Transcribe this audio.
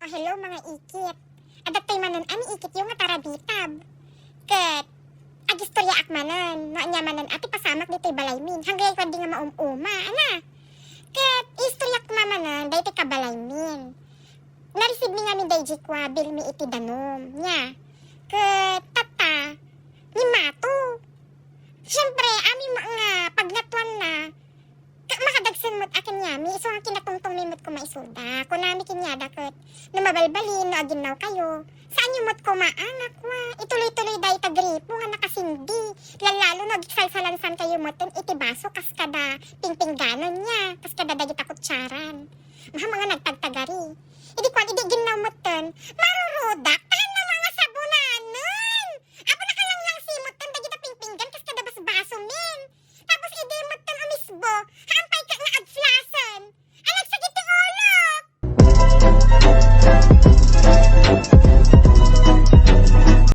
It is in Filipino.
Hello mga ikit. Adatay manan ani ikit yung nga tarabitab. Ket agistorya ak manan, no anya manan ati pasamak dito'y balaymin. Hanggay ko di nga maumuma, ana. Ket istorya ak mamanan, dahi ka balaymin. Nareceive mi nga mi dahi kwa bil mi iti danom, nya. Ket tata, ni mato. Siyempre, ami nga pagnatuan na, makadagsan mo't akin yami, iso nga kinatungtong mi mo't ko maisuda. Kunami kinyada ket, namabalbalin, no aginaw kayo. Saan yung mo't ko maanak wa? Ituloy-tuloy dahi tagripo nga nakasindi. Lalo no, agsalsalansan kayo mo't iti baso kas kada pingpingganon niya, kas kada dagit akutsaran. Mga nagtagtagari. Idi kwan, idi ginaw mo't maro